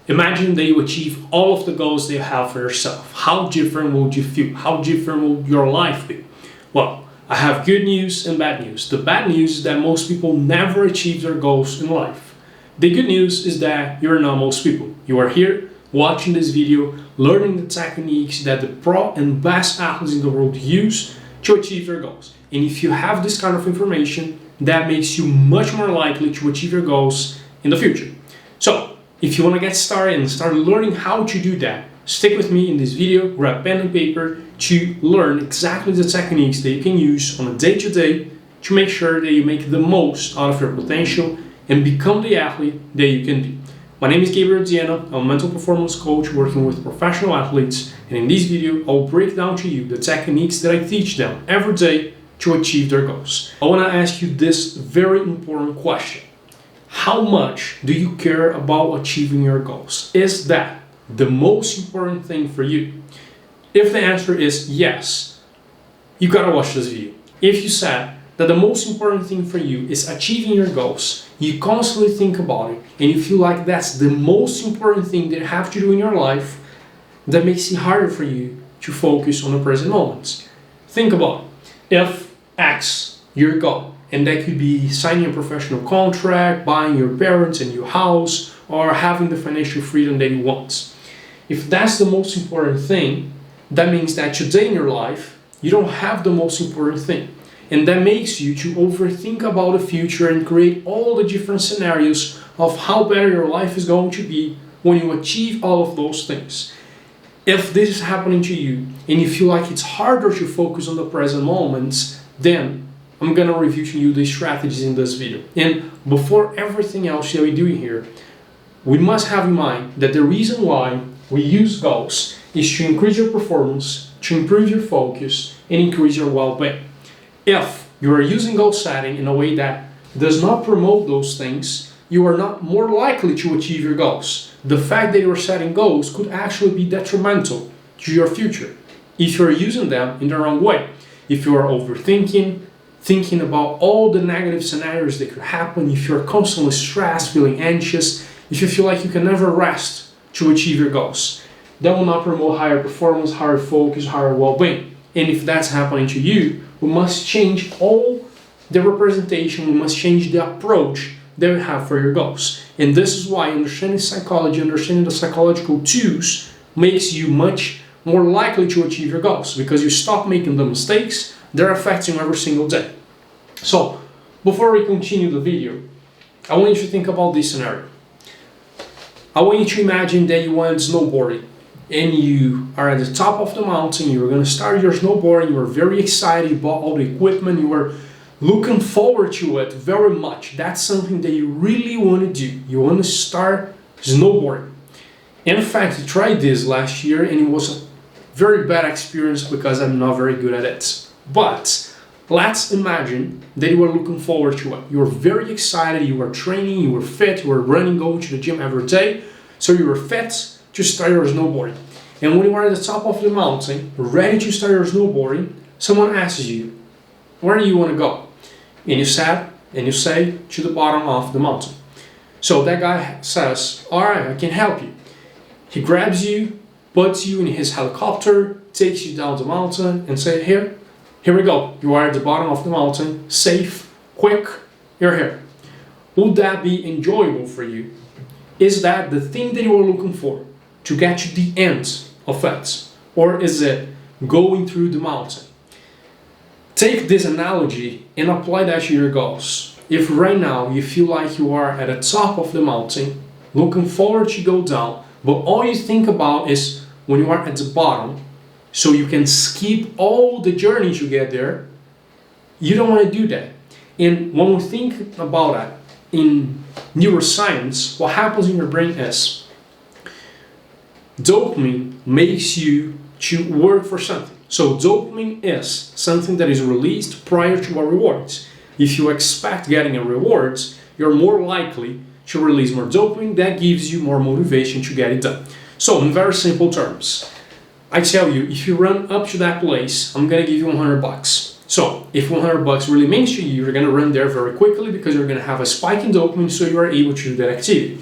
Imagine that you achieve all of the goals that you have for yourself. How different would you feel? How different will your life be? Well, I have good news and bad news. The bad news is that most people never achieve their goals in life. The good news is that you're not most people. You are here watching this video, learning the techniques that the pro and best athletes in the world use to achieve their goals. And if you have this kind of information, that makes you much more likely to achieve your goals in the future. So, if you want to get started and start learning how to do that, stick with me in this video, grab pen and paper to learn exactly the techniques that you can use on a day-to-day to make sure that you make the most out of your potential and become the athlete that you can be. My name is Gabriel Diana, I'm a mental performance coach working with professional athletes, and in this video I'll break down to you the techniques that I teach them every day to achieve their goals. I want to ask you this very important question. How much do you care about achieving your goals? Is that the most important thing for you? If the answer is yes, you gotta watch this video. If you said that the most important thing for you is achieving your goals, you constantly think about it, and you feel like that's the most important thing that you have to do in your life, that makes it harder for you to focus on the present moments. Think about it. If X, your goal, and that could be signing a professional contract, buying your parents a new house, or having the financial freedom that you want. If that's the most important thing, that means that today in your life, you don't have the most important thing. And that makes you to overthink about the future and create all the different scenarios of how better your life is going to be when you achieve all of those things. If this is happening to you, and you feel like it's harder to focus on the present moments, then I'm going to review to you the strategies in this video. And before everything else that we do here, we must have in mind that the reason why we use goals is to increase your performance, to improve your focus, and increase your well-being. If you are using goal setting in a way that does not promote those things, you are not more likely to achieve your goals. The fact that you are setting goals could actually be detrimental to your future if you are using them in the wrong way. If you are overthinking, thinking about all the negative scenarios that could happen, if you're constantly stressed, feeling anxious, if you feel like you can never rest to achieve your goals, that will not promote higher performance, higher focus, higher well-being. And if that's happening to you, we must change all the representation, we must change the approach that we have for your goals. And this is why understanding psychology, understanding the psychological tools makes you much more likely to achieve your goals, because you stop making the mistakes they're affecting every single day. So, before we continue the video, I want you to think about this scenario. I want you to imagine that you went snowboarding and you are at the top of the mountain, you were going to start your snowboarding, you were very excited, you bought all the equipment, you were looking forward to it very much. That's something that you really want to do. You want to start snowboarding. In fact, I tried this last year and it was a very bad experience because I'm not very good at it. But let's imagine that you were looking forward to it. You were very excited, you were training, you were fit, you were running, going to the gym every day. So you were fit to start your snowboarding. And when you are at the top of the mountain, ready to start your snowboarding, someone asks you, where do you want to go? And you say to the bottom of the mountain. So that guy says, all right, I can help you. He grabs you, puts you in his helicopter, takes you down the mountain and say, here we go. You are at the bottom of the mountain, safe, quick, you're here. Would that be enjoyable for you? Is that the thing that you are looking for to get to the end of it? Or is it going through the mountain? Take this analogy and apply that to your goals. If right now you feel like you are at the top of the mountain, looking forward to go down, but all you think about is when you are at the bottom, so you can skip all the journey to get there, you don't want to do that. And when we think about that in neuroscience, what happens in your brain is dopamine makes you to work for something. So dopamine is something that is released prior to our rewards. If you expect getting a reward, you're more likely to release more dopamine. That gives you more motivation to get it done. So in very simple terms, I tell you, if you run up to that place, I'm gonna give you $100. So if $100 really means to you, you're gonna run there very quickly because you're gonna have a spike in dopamine, so you are able to do that activity.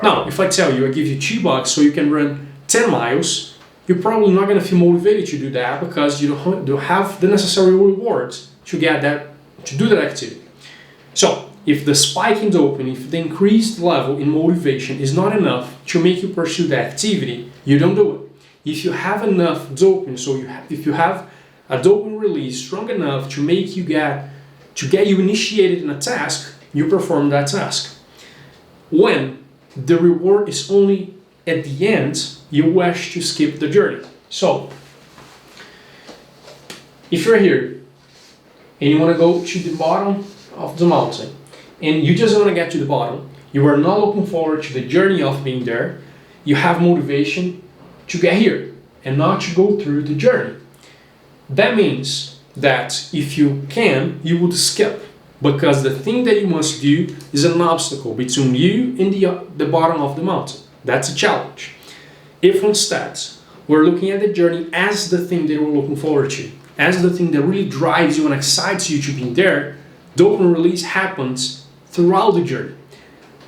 Now, if I tell you, I give you $2 so you can run 10 miles, you're probably not going to feel motivated to do that because you don't have the necessary rewards to get that, to do that activity. So, if the spike in dopamine, if the increased level in motivation is not enough to make you pursue the activity, you don't do it. If you have enough dopamine, so if you have a dopamine release strong enough to make you get you initiated in a task, you perform that task. When the reward is only at the end, you wish to skip the journey. So, if you're here and you want to go to the bottom of the mountain and you just want to get to the bottom, you are not looking forward to the journey of being there, you have motivation to get here and not to go through the journey. That means that if you can, you would skip, because the thing that you must do is an obstacle between you and the bottom of the mountain. That's a challenge. If instead we're looking at the journey as the thing that we're looking forward to, as the thing that really drives you and excites you to be there, dopamine release happens throughout the journey.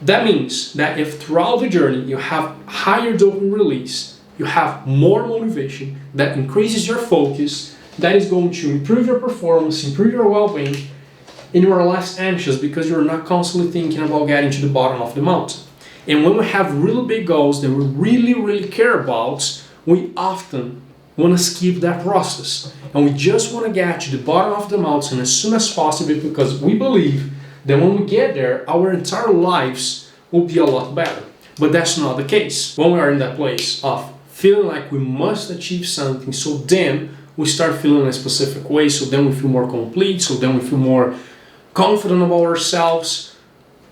That means that if throughout the journey you have higher dopamine release, you have more motivation, that increases your focus, that is going to improve your performance, improve your well-being, and you are less anxious because you're not constantly thinking about getting to the bottom of the mountain. And when we have really big goals that we really care about, we often want to skip that process. And we just want to get to the bottom of the mountain as soon as possible because we believe that when we get there, our entire lives will be a lot better. But that's not the case. When we are in that place of feeling like we must achieve something, so then we start feeling a specific way, so then we feel more complete, so then we feel more confident about ourselves.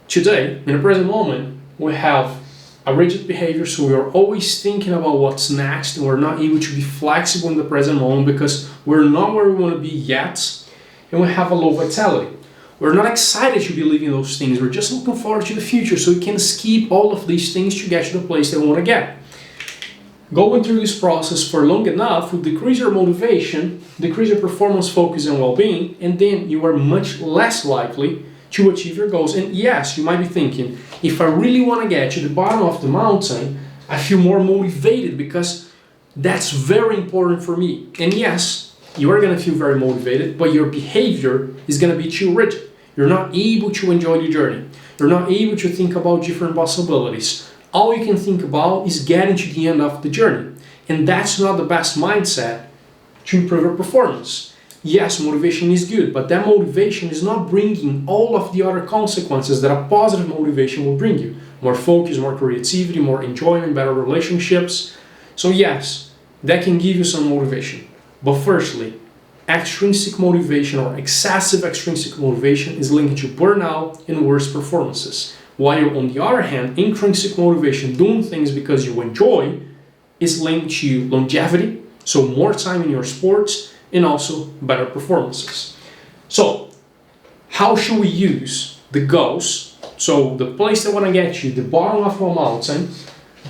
Today, in the present moment, we have a rigid behavior, so we are always thinking about what's next, and we're not able to be flexible in the present moment because we're not where we want to be yet, and we have a low vitality. We're not excited to be living those things, we're just looking forward to the future, so we can skip all of these things to get to the place that we want to get. Going through this process for long enough will decrease your motivation, decrease your performance, focus, and well-being, and then you are much less likely to achieve your goals. And yes, you might be thinking, if I really want to get to the bottom of the mountain, I feel more motivated because that's very important for me. And yes, you are going to feel very motivated, but your behavior is going to be too rigid. You're not able to enjoy the journey. You're not able to think about different possibilities. All you can think about is getting to the end of the journey. And that's not the best mindset to improve your performance. Yes, motivation is good, but that motivation is not bringing all of the other consequences that a positive motivation will bring you. More focus, more creativity, more enjoyment, better relationships. So yes, that can give you some motivation. But firstly, extrinsic motivation or excessive extrinsic motivation is linked to burnout and worse performances. While on the other hand, intrinsic motivation, doing things because you enjoy, is linked to longevity, so more time in your sports, and also better performances. So, how should we use the goals? So, the place that I want to get you, the bottom of my mountain,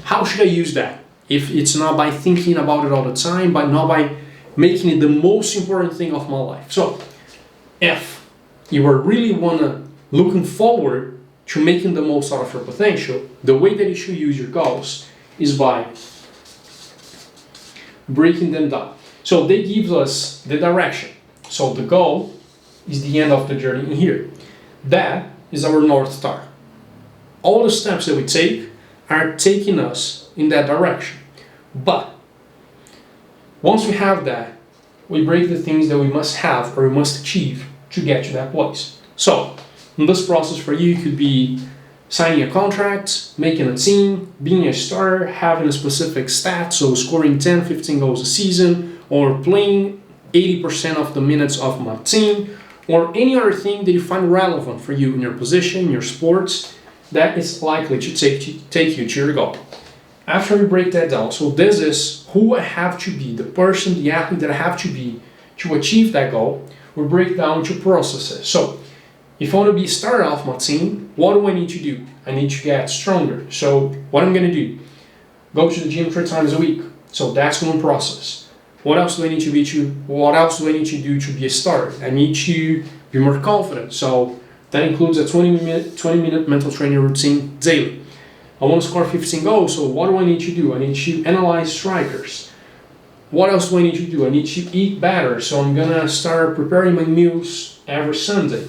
how should I use that? If it's not by thinking about it all the time, but not by making it the most important thing of my life. So, if you are really looking forward to making the most out of your potential, the way that you should use your goals is by breaking them down. So they give us the direction. So the goal is the end of the journey in here. That is our North Star. All the steps that we take are taking us in that direction. But once we have that, we break the things that we must have or we must achieve to get to that place. So in this process for you, it could be signing a contract, making a team, being a starter, having a specific stat, so scoring 10, 15 goals a season, or playing 80% of the minutes of my team, or any other thing that you find relevant for you in your position, in your sports, that is likely to take you to your goal. After we break that down, so this is who I have to be, the person, the athlete that I have to be to achieve that goal, we break down to processes. So if I want to be a starter of my team, what do I need to do? I need to get stronger. So what I'm going to do? Go to the gym 3 times a week. So that's one process. What else do I need to do to be a starter? I need to be more confident. So that includes a 20-minute mental training routine daily. I want to score 15 goals, so what do I need to do? I need to analyze strikers. What else do I need to do? I need to eat better, so I'm gonna start preparing my meals every Sunday.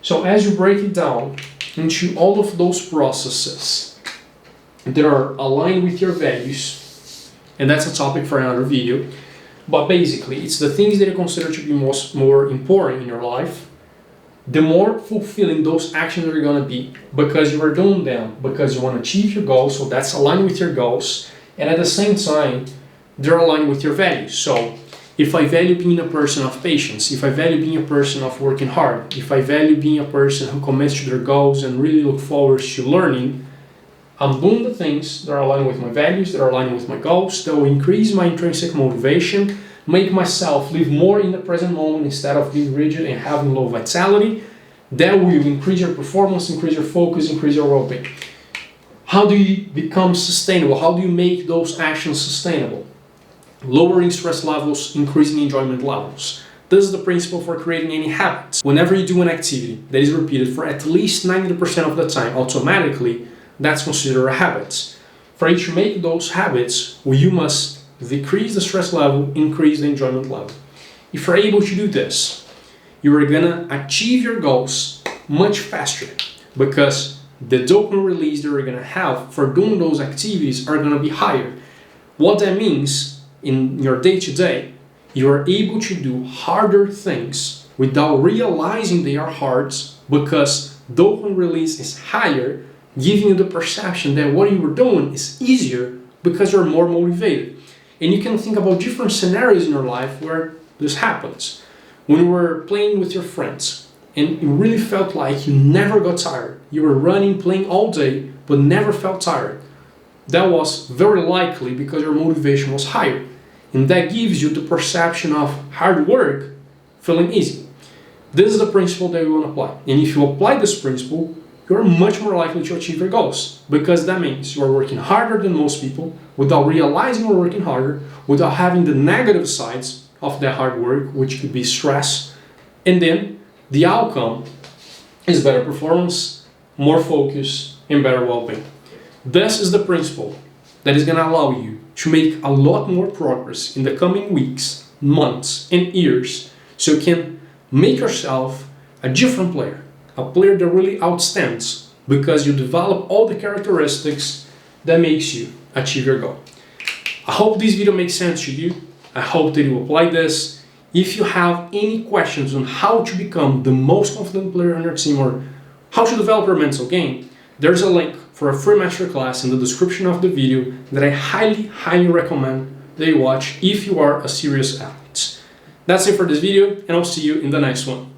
So as you break it down into all of those processes that are aligned with your values, and that's a topic for another video, but basically it's the things that you consider to be more important in your life, the more fulfilling those actions are going to be because you are doing them, because you want to achieve your goals, so that's aligned with your goals, and at the same time, they're aligned with your values. So if I value being a person of patience, if I value being a person of working hard, if I value being a person who commits to their goals and really look forward to learning, I'm doing the things that are aligned with my values, that are aligned with my goals, that will increase my intrinsic motivation, make myself live more in the present moment instead of being rigid and having low vitality. That will increase your performance, increase your focus, increase your well-being. How do you become sustainable? How do you make those actions sustainable? Lowering stress levels, increasing enjoyment levels. This is the principle for creating any habits. Whenever you do an activity that is repeated for at least 90% of the time, automatically, that's considered a habit. For you to make those habits, you must decrease the stress level, increase the enjoyment level. If you're able to do this, you are gonna achieve your goals much faster because the dopamine release that you're gonna have for doing those activities are gonna be higher. What that means in your day-to-day, you are able to do harder things without realizing they are hard because dopamine release is higher, giving you the perception that what you were doing is easier because you're more motivated. And you can think about different scenarios in your life where this happens. When you were playing with your friends and you really felt like you never got tired. You were running, playing all day, but never felt tired. That was very likely because your motivation was higher. And that gives you the perception of hard work feeling easy. This is the principle that we want to apply. And if you apply this principle, you're much more likely to achieve your goals because that means you're working harder than most people without realizing you're working harder, without having the negative sides of that hard work, which could be stress. And then the outcome is better performance, more focus, and better well-being. This is the principle that is going to allow you to make a lot more progress in the coming weeks, months, and years so you can make yourself a different player. A player that really outstands because you develop all the characteristics that makes you achieve your goal. I hope this video makes sense to you. I hope that you apply this. If you have any questions on how to become the most confident player on your team or how to develop your mental game, there's a link for a free masterclass in the description of the video that I highly recommend that you watch if you are a serious athlete. That's it for this video, and I'll see you in the next one.